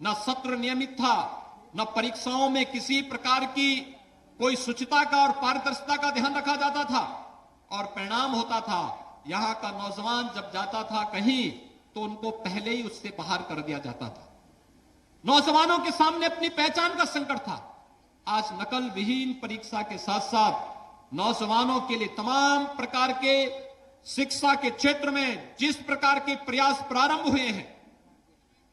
न सत्र नियमित था, न परीक्षाओं में किसी प्रकार की कोई शुचिता का और पारदर्शिता का ध्यान रखा जाता था। और परिणाम होता था, यहां का नौजवान जब जाता था कहीं तो उनको पहले ही उससे बाहर कर दिया जाता था। नौजवानों के सामने अपनी पहचान का संकट था। आज नकल विहीन परीक्षा के साथ साथ नौजवानों के लिए तमाम प्रकार के शिक्षा के क्षेत्र में जिस प्रकार के प्रयास प्रारंभ हुए हैं,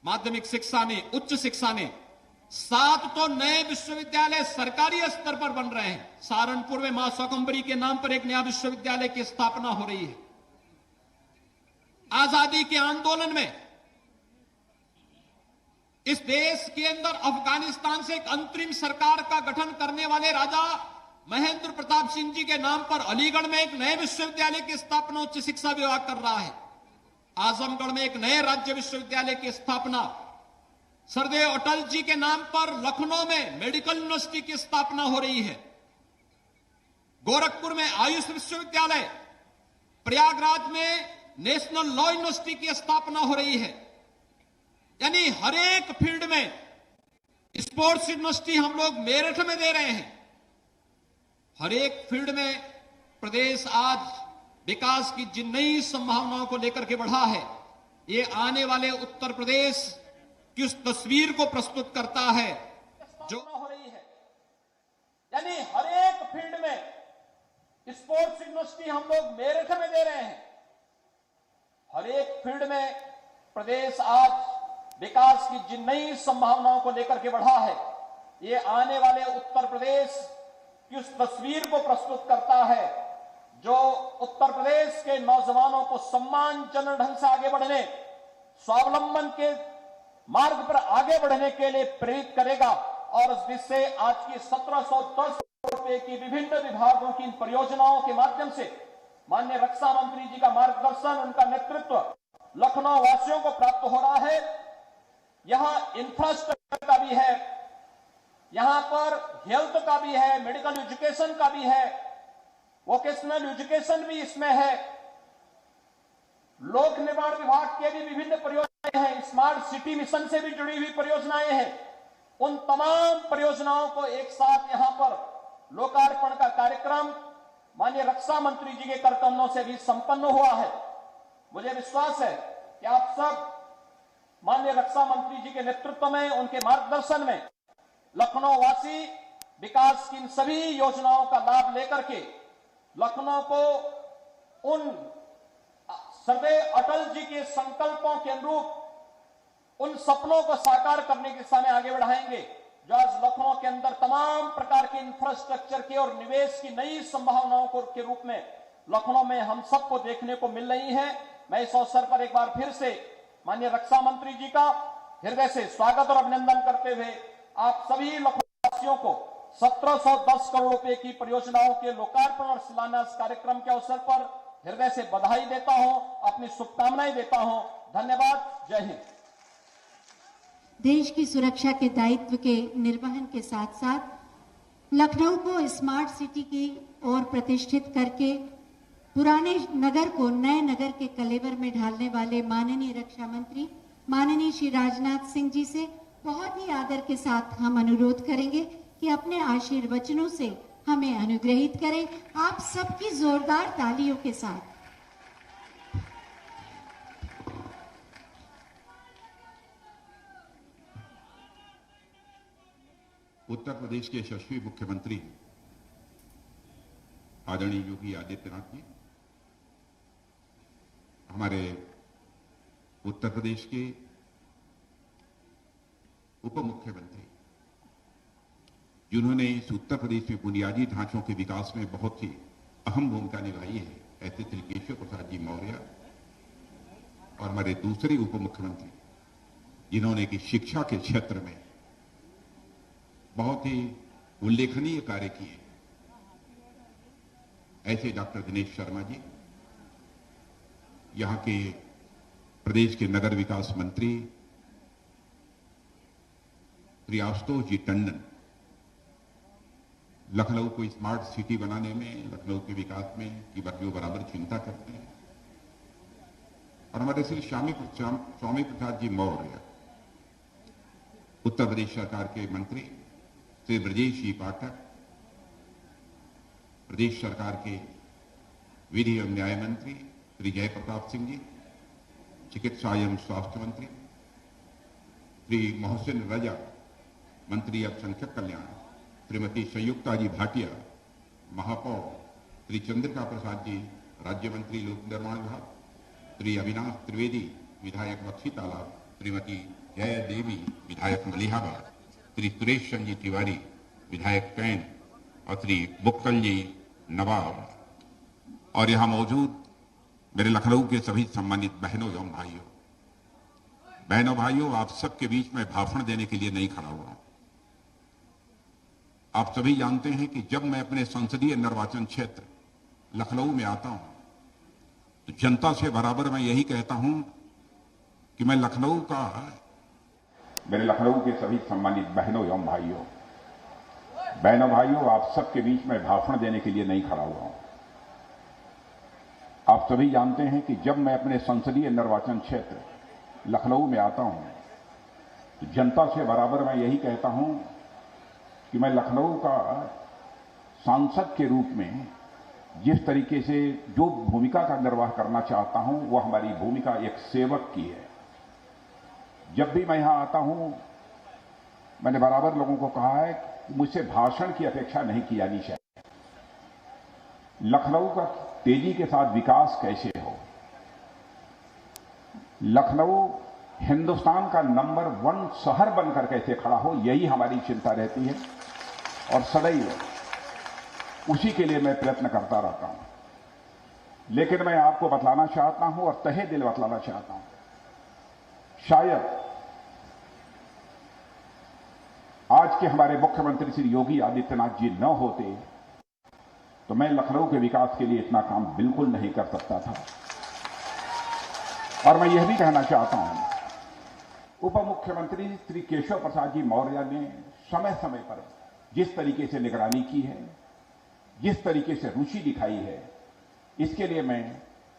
माध्यमिक शिक्षा में, उच्च शिक्षा में 7 तो नए विश्वविद्यालय सरकारी स्तर पर बन रहे हैं। सहारनपुर में मां शाकंभरी के नाम पर एक नया विश्वविद्यालय की स्थापना हो रही है। आजादी के आंदोलन में इस देश के अंदर अफगानिस्तान से एक अंतरिम सरकार का गठन करने वाले राजा महेंद्र प्रताप सिंह जी के नाम पर अलीगढ़ में एक नए विश्वविद्यालय की स्थापना उच्च शिक्षा विभाग कर रहा है। आजमगढ़ में एक नए राज्य विश्वविद्यालय की स्थापना, सरदेव अटल जी के नाम पर लखनऊ में मेडिकल यूनिवर्सिटी की स्थापना हो रही है। गोरखपुर में आयुष विश्वविद्यालय, प्रयागराज में नेशनल लॉ यूनिवर्सिटी की स्थापना हो रही है। यानी हर एक फील्ड में स्पोर्ट्स यूनिवर्सिटी हम लोग मेरठ में दे रहे हैं। हर एक फील्ड में प्रदेश आज विकास की जिन नई संभावनाओं को लेकर के बढ़ा है, ये आने वाले उत्तर प्रदेश की उस तस्वीर को प्रस्तुत करता है जो हो रही है। यानी हर एक फील्ड में स्पोर्ट्स यूनिवर्सिटी हम लोग मेरठ में दे रहे हैं। हर एक फील्ड में प्रदेश आज विकास की जिन नई संभावनाओं को लेकर के बढ़ा है, ये आने वाले उत्तर प्रदेश की उस तस्वीर को प्रस्तुत करता है जो उत्तर प्रदेश के नौजवानों को सम्मानजनक ढंग से आगे बढ़ने, स्वावलंबन के मार्ग पर आगे बढ़ने के लिए प्रेरित करेगा। और इस जिससे आज की 1710 करोड़ रुपए की विभिन्न विभागों की इन परियोजनाओं के माध्यम से माननीय रक्षा मंत्री जी का मार्गदर्शन, उनका नेतृत्व लखनऊ वासियों को प्राप्त हो रहा है। यहां इंफ्रास्ट्रक्चर का भी है, यहां पर हेल्थ का भी है, मेडिकल एजुकेशन का भी है, वोकेशनल एजुकेशन भी इसमें है, लोक निर्माण विभाग के भी विभिन्न परियोजनाएं हैं, स्मार्ट सिटी मिशन से भी जुड़ी हुई परियोजनाएं हैं। उन तमाम परियोजनाओं को एक साथ यहां पर लोकार्पण का कार्यक्रम माननीय रक्षा मंत्री जी के कर कमलों से भी संपन्न हुआ है। मुझे विश्वास है कि आप सब माननीय रक्षा मंत्री जी के नेतृत्व में, उनके मार्गदर्शन में लखनऊ वासी विकास की इन सभी योजनाओं का लाभ लेकर के लखनऊ को उन सरदेव अटल जी के संकल्पों के अनुरूप उन सपनों को साकार करने की दिशा में आगे बढ़ाएंगे जो आज लखनऊ के अंदर तमाम प्रकार के इंफ्रास्ट्रक्चर के और निवेश की नई संभावनाओं के रूप में लखनऊ में हम सबको देखने को मिल रही है। मैं इस अवसर पर एक बार फिर से माननीय रक्षा मंत्री जी का हृदय से स्वागत और अभिनंदन करते हुए आप सभी लखनऊ वासियों को 1710 करोड़ रुपए की परियोजनाओं के लोकार्पण और शिलान्यास कार्यक्रम के अवसर पर हृदय से बधाई देता हूं, अपनी शुभकामनाएं देता हूं। धन्यवाद। जय हिंद। देश की सुरक्षा के दायित्व के निर्वहन के साथ साथ लखनऊ को स्मार्ट सिटी की ओर प्रतिष्ठित करके पुराने नगर को नए नगर के कलेवर में ढालने वाले माननीय रक्षा मंत्री माननीय श्री राजनाथ सिंह जी से बहुत ही आदर के साथ हम अनुरोध करेंगे कि अपने आशीर्वचनों से हमें अनुग्रहित करें। आप सबकी जोरदार तालियों के साथ। उत्तर प्रदेश के यशस्वी मुख्यमंत्री आदरणीय योगी आदित्यनाथ जी, हमारे उत्तर प्रदेश के उप मुख्यमंत्री जिन्होंने इस उत्तर प्रदेश में बुनियादी ढांचों के विकास में बहुत ही अहम भूमिका निभाई है, ऐसे त्रिकेश्वर प्रसाद जी मौर्य, और हमारे दूसरे उप मुख्यमंत्री जिन्होंने कि शिक्षा के क्षेत्र में बहुत ही उल्लेखनीय कार्य किए, ऐसे डॉक्टर दिनेश शर्मा जी, यहां के प्रदेश के नगर विकास मंत्री श्री आशुतोष जी टंडन, लखनऊ को स्मार्ट सिटी बनाने में, लखनऊ के विकास में की बराबर चिंता करते हैं, और हमारे श्री स्वामी प्रसाद जी मौर्य, उत्तर प्रदेश सरकार के मंत्री श्री ब्रजेश जी पाठक, प्रदेश सरकार के विधि एवं न्याय मंत्री श्री जयप्रताप सिंह जी, चिकित्सा एवं स्वास्थ्य मंत्री श्री मोहसिन रजा, मंत्री अल्पसंख्यक कल्याण श्रीमती संयुक्ता जी भाटिया, महापौर श्री चंद्रिका प्रसाद जी, राज्य मंत्री लोक निर्माण विभाग श्री अविनाश त्रिवेदी, विधायक बख्शी तालाब, श्रीमती जया देवी, विधायक मलिहाबाद, श्री सुरेश चंद्र जी तिवारी, विधायक कैन, और श्री बुक्कल जी नवाब, और यहां मौजूद मेरे लखनऊ के सभी सम्मानित बहनों एवं भाइयों। बहनों भाइयों, आप सबके बीच में भाषण देने के लिए नहीं खड़ा हुआ हूं। आप सभी जानते हैं कि जब मैं अपने संसदीय निर्वाचन क्षेत्र लखनऊ में आता हूं तो जनता से बराबर मैं यही कहता हूं कि मैं लखनऊ का, मेरे लखनऊ के सभी सम्मानित बहनों एवं भाइयों, आप सबके बीच में भाषण देने के लिए नहीं खड़ा हुआ हूं। आप सभी जानते हैं कि जब मैं अपने संसदीय निर्वाचन क्षेत्र लखनऊ में आता हूं तो जनता से बराबर मैं यही कहता हूं कि मैं लखनऊ का सांसद के रूप में जिस तरीके से जो भूमिका का निर्वाह करना चाहता हूं वो हमारी भूमिका एक सेवक की है। जब भी मैं यहां आता हूं मैंने बराबर लोगों को कहा है कि मुझसे भाषण की अपेक्षा नहीं की जानी चाहिए। लखनऊ का तेजी के साथ विकास कैसे हो, लखनऊ हिंदुस्तान का नंबर 1 शहर बनकर कैसे खड़ा हो, यही हमारी चिंता रहती है और सदैव उसी के लिए मैं प्रयत्न करता रहता हूं। लेकिन मैं आपको बतलाना चाहता हूं और तहे दिल बतलाना चाहता हूं, शायद आज के हमारे मुख्यमंत्री श्री योगी आदित्यनाथ जी न होते तो मैं लखनऊ के विकास के लिए इतना काम बिल्कुल नहीं कर सकता था। और मैं यह भी कहना चाहता हूं, उप मुख्यमंत्री श्री केशव प्रसाद जी मौर्य ने समय समय पर जिस तरीके से निगरानी की है, जिस तरीके से रुचि दिखाई है, इसके लिए मैं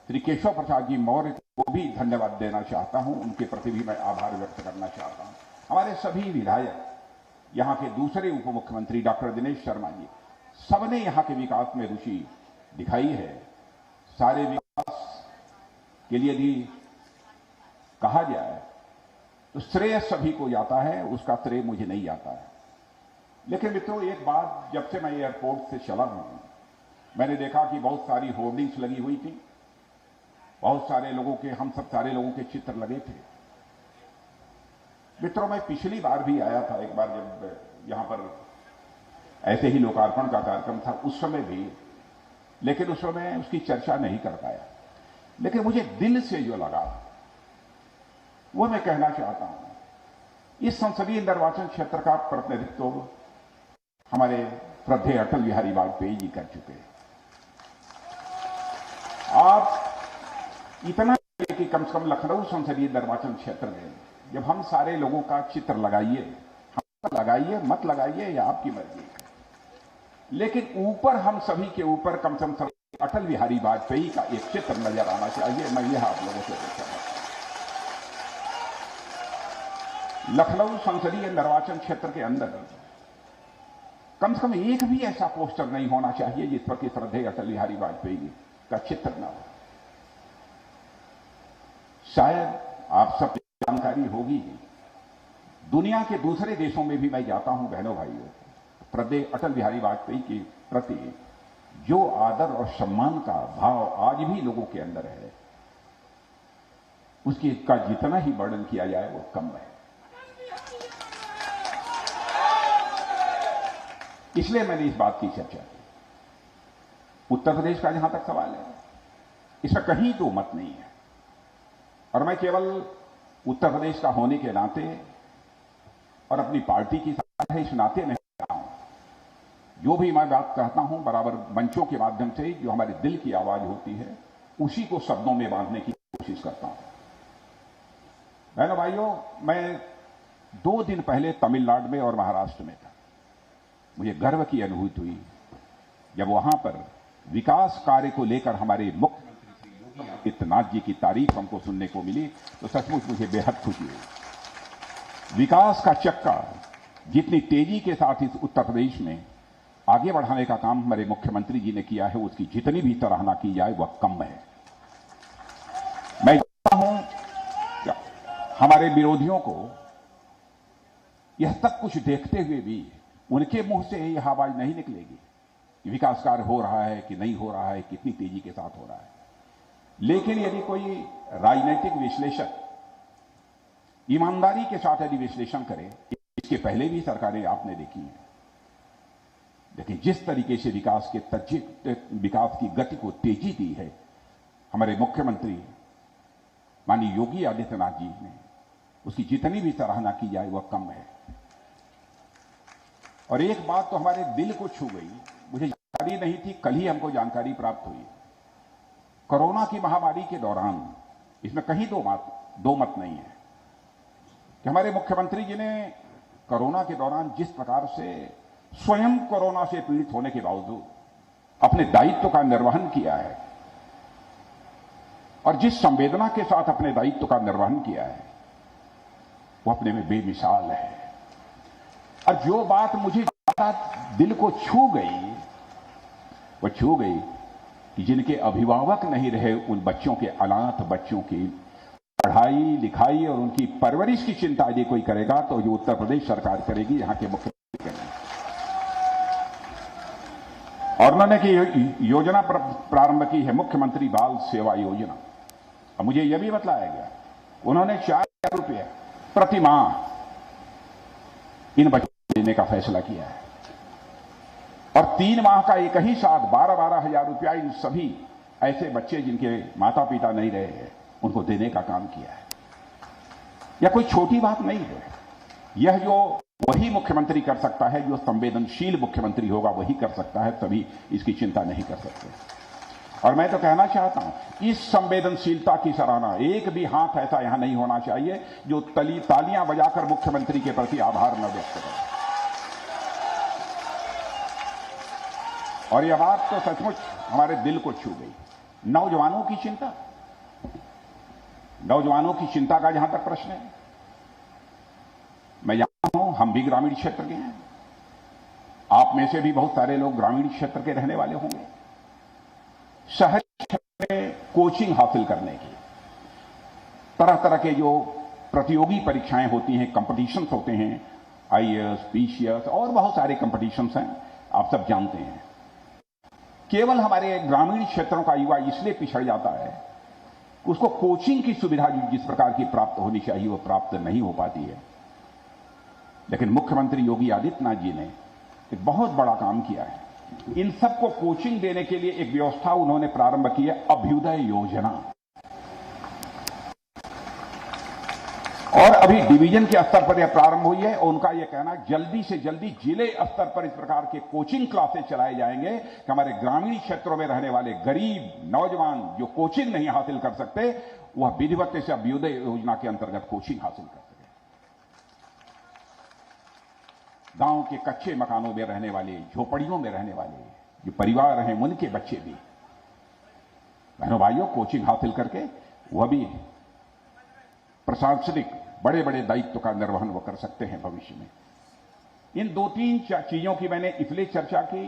श्री केशव प्रसाद जी मौर्य को भी धन्यवाद देना चाहता हूं। उनके प्रति भी मैं आभार व्यक्त करना चाहता हूं। हमारे सभी विधायक, यहां के दूसरे उप मुख्यमंत्री डॉक्टर दिनेश शर्मा जी, सबने यहां के विकास में रुचि दिखाई है। सारे विकास के लिए यदि कहा जाए तो श्रेय सभी को जाता है, उसका श्रेय मुझे नहीं आता है। लेकिन मित्रों, एक बात, जब से मैं एयरपोर्ट से चला हूं मैंने देखा कि बहुत सारी होर्डिंग्स लगी हुई थी, बहुत सारे लोगों के, हम सब सारे लोगों के चित्र लगे थे। मित्रों, मैं पिछली बार भी आया था, एक बार जब यहां पर ऐसे ही लोकार्पण का कार्यक्रम था, उस समय भी, लेकिन उस समय उसकी चर्चा नहीं कर पाया। लेकिन मुझे दिल से जो लगा वो मैं कहना चाहता हूं। इस संसदीय निर्वाचन क्षेत्र का प्रतिनिधित्व हमारे श्रद्धेय अटल बिहारी वाजपेयी जी कर चुके हैं। आप इतना कि कम से कम लखनऊ संसदीय निर्वाचन क्षेत्र में जब हम सारे लोगों का चित्र लगाइए, हम लगाइए मत लगाइए या आपकी मर्जी, लेकिन ऊपर हम सभी के ऊपर कम से कम अटल बिहारी वाजपेयी का एक चित्र नजर आना चाहिए। मैं यह आप लोगों से पूछता हूं, लखनऊ संसदीय निर्वाचन क्षेत्र के अंदर कम से कम एक भी ऐसा पोस्टर नहीं होना चाहिए जिस पर कि श्रद्धेय अटल बिहारी वाजपेयी का चित्र न हो। शायद आप सब जानकारी होगी, दुनिया के दूसरे देशों में भी मैं जाता हूं बहनों भाइयों, श्रद्धेय अटल बिहारी वाजपेयी के प्रति जो आदर और सम्मान का भाव आज भी लोगों के अंदर है, उसकी का जितना ही वर्णन किया जाए वो कम है। इसलिए मैंने इस बात की चर्चा की। उत्तर प्रदेश का जहां तक सवाल है, इसमें कहीं दो मत नहीं है, और मैं केवल उत्तर प्रदेश का होने के नाते और अपनी पार्टी की साथ है इस नाते नहीं कहा हूं। जो भी मैं बात कहता हूं बराबर मंचों के माध्यम से जो हमारे दिल की आवाज होती है उसी को शब्दों में बांधने की कोशिश करता हूं। बहनों भाइयों, मैं 2 दिन पहले तमिलनाडु में और महाराष्ट्र में था। मुझे गर्व की अनुभूति हुई जब वहां पर विकास कार्य को लेकर हमारे मुख्यमंत्री श्री योगी आदित्यनाथ जी की तारीफ हमको सुनने को मिली, तो सचमुच मुझे बेहद खुशी हुई। विकास का चक्का जितनी तेजी के साथ इस उत्तर प्रदेश में आगे बढ़ाने का काम हमारे मुख्यमंत्री जी ने किया है, उसकी जितनी भी सराहना की जाए वह कम है। मैं जानता हूं कि हमारे विरोधियों को यह सब कुछ देखते हुए भी उनके मुंह से यह आवाज नहीं निकलेगी कि विकास कार्य हो रहा है कि नहीं हो रहा है, कितनी तेजी के साथ हो रहा है। लेकिन यदि कोई राजनीतिक विश्लेषक ईमानदारी के साथ यदि विश्लेषण करे, इसके पहले भी सरकारें आपने देखी हैं, लेकिन जिस तरीके से विकास की गति को तेजी दी है हमारे मुख्यमंत्री माननीय योगी आदित्यनाथ जी ने, उसकी जितनी भी सराहना की जाए वह कम है। और एक बात तो हमारे दिल को छू गई, मुझे जानकारी नहीं थी, कल ही हमको जानकारी प्राप्त हुई। कोरोना की महामारी के दौरान, इसमें कहीं दो मत नहीं है कि हमारे मुख्यमंत्री जी ने कोरोना के दौरान जिस प्रकार से स्वयं कोरोना से पीड़ित होने के बावजूद अपने दायित्व का निर्वहन किया है और जिस संवेदना के साथ अपने दायित्व का निर्वहन किया है वो अपने में बेमिसाल है। और जो बात मुझे ज्यादा दिल को छू गई, वो छू गई कि जिनके अभिभावक नहीं रहे, उन बच्चों के अनाथ बच्चों की पढ़ाई लिखाई और उनकी परवरिश की चिंता यदि कोई करेगा तो ये उत्तर प्रदेश सरकार करेगी, यहां के मुख्यमंत्री करेंगे। और उन्होंने की योजना प्रारंभ की है, मुख्यमंत्री बाल सेवा योजना। और मुझे यह भी बतलाया गया, उन्होंने 4,000 रुपये प्रति माह इन बच्चों को देने का फैसला किया है और 3 माह का एक ही साथ 12-12 हजार रुपया इन सभी ऐसे बच्चे जिनके माता पिता नहीं रहे हैं उनको देने का काम किया है। यह कोई छोटी बात नहीं है, यह जो वही मुख्यमंत्री कर सकता है, जो संवेदनशील मुख्यमंत्री होगा वही कर सकता है, तभी इसकी चिंता नहीं कर सकते। और मैं तो कहना चाहता हूं, इस संवेदनशीलता की सराहना, एक भी हाथ ऐसा यहां नहीं होना चाहिए जो तालियां बजाकर मुख्यमंत्री के प्रति आभार न व्यक्त करे। और यह बात तो सचमुच हमारे दिल को छू गई। नौजवानों की चिंता, नौजवानों की चिंता का जहां तक प्रश्न है, मैं जानता हूं हम भी ग्रामीण क्षेत्र के हैं, आप में से भी बहुत सारे लोग ग्रामीण क्षेत्र के रहने वाले होंगे। शहरी क्षेत्र में कोचिंग हासिल करने की तरह तरह के जो प्रतियोगी परीक्षाएं होती हैं, कंपटीशंस होते हैं, आईएएस, पीसीएस और बहुत सारे कंपटीशंस हैं, आप सब जानते हैं। केवल हमारे ग्रामीण क्षेत्रों का युवा इसलिए पिछड़ जाता है कि उसको कोचिंग की सुविधा जिस प्रकार की प्राप्त होनी चाहिए वो प्राप्त नहीं हो पाती है। लेकिन मुख्यमंत्री योगी आदित्यनाथ जी ने एक बहुत बड़ा काम किया है। इन सबको कोचिंग देने के लिए एक व्यवस्था उन्होंने प्रारंभ की है, अभ्युदय योजना। और अभी डिवीजन के स्तर पर यह प्रारंभ हुई है और उनका यह कहना जल्दी से जल्दी जिले स्तर पर इस प्रकार के कोचिंग क्लासेस चलाए जाएंगे कि हमारे ग्रामीण क्षेत्रों में रहने वाले गरीब नौजवान जो कोचिंग नहीं हासिल कर सकते, वह विधिवत से अभ्युदय योजना के अंतर्गत कोचिंग हासिल कर सके। गांव के कच्चे मकानों में रहने वाले, झोपड़ियों में रहने वाले जो परिवार हैं, उनके बच्चे भी, बहनों भाइयों, कोचिंग हासिल करके वह भी प्रशासनिक बड़े बड़े दायित्व का निर्वहन वो कर सकते हैं भविष्य में। इन 2-3 चीजों की मैंने इसलिए चर्चा की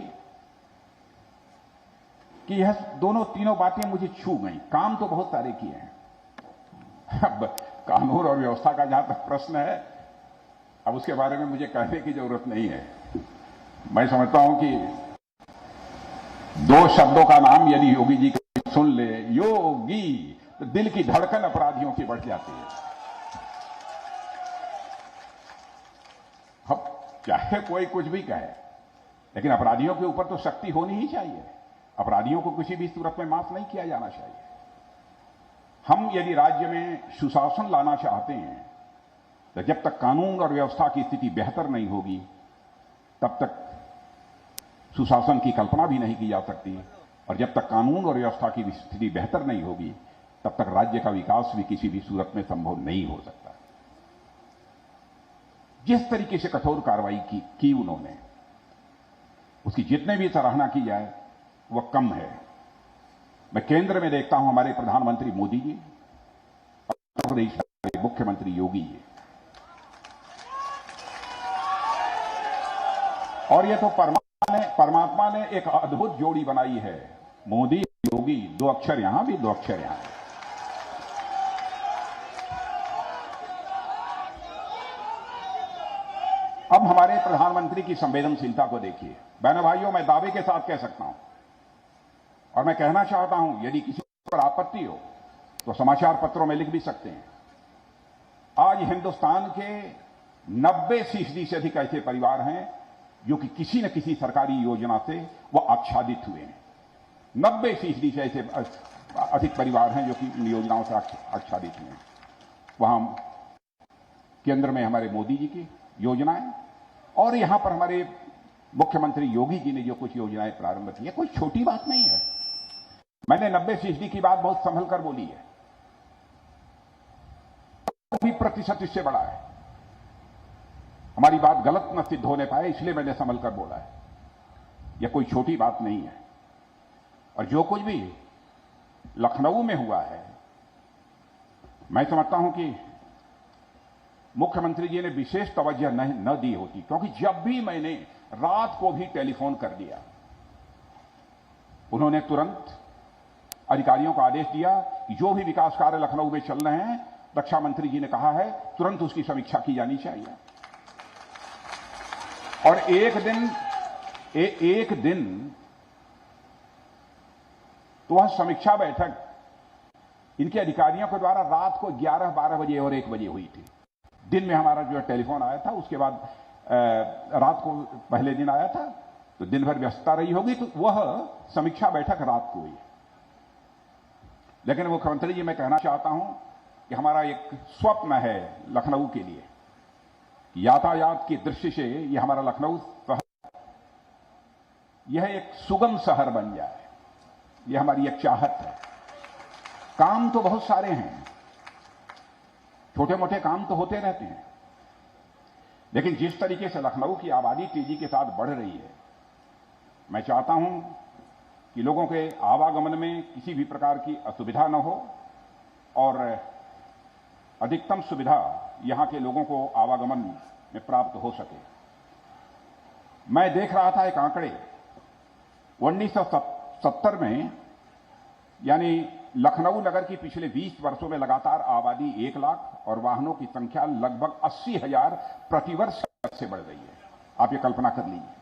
कि यह तीनों बातें मुझे छू गई। काम तो बहुत सारे किए हैं। अब कानून और व्यवस्था का जहां तक प्रश्न है, अब उसके बारे में मुझे कहने की जरूरत नहीं है। मैं समझता हूं कि 2 शब्दों का नाम यदि योगी जी का सुन ले, योगी, तो दिल की धड़कन अपराधियों की बढ़ जाती है। अब चाहे कोई कुछ भी कहे, लेकिन अपराधियों के ऊपर तो सख्ती होनी ही चाहिए। अपराधियों को किसी भी सूरत में माफ नहीं किया जाना चाहिए। हम यदि राज्य में सुशासन लाना चाहते हैं तो जब तक कानून और व्यवस्था की स्थिति बेहतर नहीं होगी तब तक सुशासन की कल्पना भी नहीं की जा सकती, और जब तक कानून और व्यवस्था की स्थिति बेहतर नहीं होगी तब तक राज्य का विकास भी किसी भी सूरत में संभव नहीं हो सकता। जिस तरीके से कठोर कार्रवाई की उन्होंने, उसकी जितने भी सराहना की जाए वह कम है। मैं केंद्र में देखता हूं हमारे प्रधानमंत्री मोदी जी और उत्तर प्रदेश के मुख्यमंत्री योगी जी, और ये तो परमात्मा ने एक अद्भुत जोड़ी बनाई है, मोदी योगी, 2 अक्षर यहां भी 2 अक्षर यहां। अब हमारे प्रधानमंत्री की संवेदनशीलता को देखिए। बहनों भाइयों, मैं दावे के साथ कह सकता हूं और मैं कहना चाहता हूं, यदि किसी पर आपत्ति हो तो समाचार पत्रों में लिख भी सकते हैं। आज हिंदुस्तान के 90% से अधिक ऐसे परिवार हैं जो कि किसी न किसी सरकारी योजना से वह आच्छादित हुए हैं। 90% से ऐसे अधिक परिवार हैं जो कि इन योजनाओं से आच्छादित हुए हैं। वहां केंद्र में हमारे मोदी जी की योजनाएं और यहां पर हमारे मुख्यमंत्री योगी जी ने जो कुछ योजनाएं प्रारंभ की है, कोई छोटी बात नहीं है। मैंने 90% की बात बहुत संभल कर बोली है, भी प्रतिशत इससे बड़ा है। हमारी बात गलत न सिद्ध होने पाए इसलिए मैंने संभल कर बोला है। यह कोई छोटी बात नहीं है। और जो कुछ भी लखनऊ में हुआ है, मैं समझता हूं कि मुख्यमंत्री जी ने विशेष तवज्जो न दी होती, क्योंकि जब भी मैंने रात को भी टेलीफोन कर दिया, उन्होंने तुरंत अधिकारियों को आदेश दिया कि जो भी विकास कार्य लखनऊ में चल रहे हैं, रक्षा मंत्री जी ने कहा है तुरंत उसकी समीक्षा की जानी चाहिए। और एक दिन तो वह समीक्षा बैठक इनके अधिकारियों के द्वारा रात को 11, 12 बजे और 1 बजे हुई थी। दिन में हमारा जो टेलीफोन आया था, उसके बाद रात को पहले दिन आया था, तो दिन भर व्यस्तता रही होगी, तो वह समीक्षा बैठक रात को हुई। लेकिन मुख्यमंत्री जी, मैं कहना चाहता हूं कि हमारा एक स्वप्न है लखनऊ के लिए, यातायात की दृष्टि से यह हमारा लखनऊ यह एक सुगम शहर बन जाए। यह हमारी एक चाहत है। काम तो बहुत सारे हैं, छोटे मोटे काम तो होते रहते हैं, लेकिन जिस तरीके से लखनऊ की आबादी तेजी के साथ बढ़ रही है, मैं चाहता हूं कि लोगों के आवागमन में किसी भी प्रकार की असुविधा न हो और अधिकतम सुविधा यहां के लोगों को आवागमन में प्राप्त हो सके। मैं देख रहा था एक आंकड़े, 1970 में, यानी लखनऊ नगर की पिछले 20 वर्षों में लगातार आबादी 1 लाख और वाहनों की संख्या लगभग 80,000 प्रतिवर्ष से बढ़ रही है। आप ये कल्पना कर लीजिए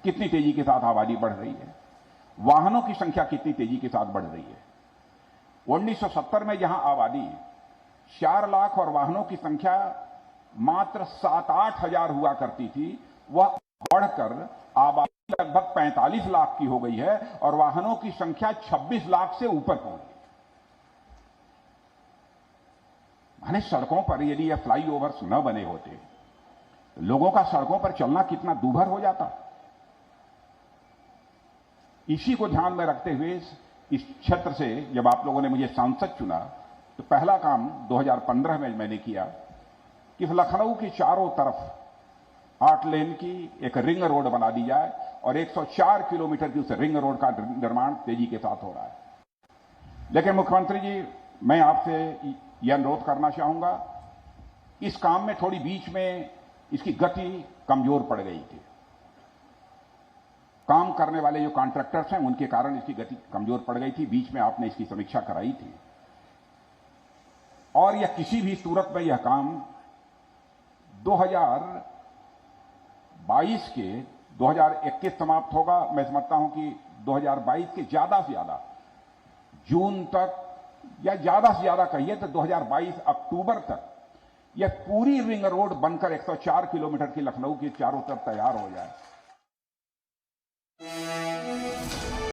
कितनी तेजी के साथ आबादी बढ़ रही है, वाहनों की संख्या कितनी तेजी के साथ बढ़ रही है। 1970 में जहां आबादी 4 लाख और वाहनों की संख्या मात्र 7-8 हजार हुआ करती थी, वह बढ़कर आबादी लगभग 45 लाख की हो गई है और वाहनों की संख्या 26 लाख से ऊपर पहुंच गई। माने सड़कों पर यदि यह फ्लाईओवर्स न बने होते, तो लोगों का सड़कों पर चलना कितना दूभर हो जाता। इसी को ध्यान में रखते हुए इस क्षेत्र से जब आप लोगों ने मुझे सांसद चुना, तो पहला काम 2015 में मैंने किया कि लखनऊ के चारों तरफ 8 लेन की एक रिंग रोड बना दी जाए और 104 किलोमीटर की उस रिंग रोड का निर्माण तेजी के साथ हो रहा है। लेकिन मुख्यमंत्री जी, मैं आपसे यह अनुरोध करना चाहूंगा, इस काम में थोड़ी बीच में इसकी गति कमजोर पड़ गई थी। काम करने वाले जो कॉन्ट्रैक्टर्स हैं, उनके कारण इसकी गति कमजोर पड़ गई थी। बीच में आपने इसकी समीक्षा कराई थी और यह किसी भी सूरत में यह काम 2022 के 2021 समाप्त होगा। मैं समझता हूं कि 2022 के ज्यादा से ज्यादा जून तक, या ज्यादा से ज्यादा कहिए तो 2022 अक्टूबर तक यह पूरी रिंग रोड बनकर 104 किलोमीटर की लखनऊ के चारों तरफ तैयार हो जाए।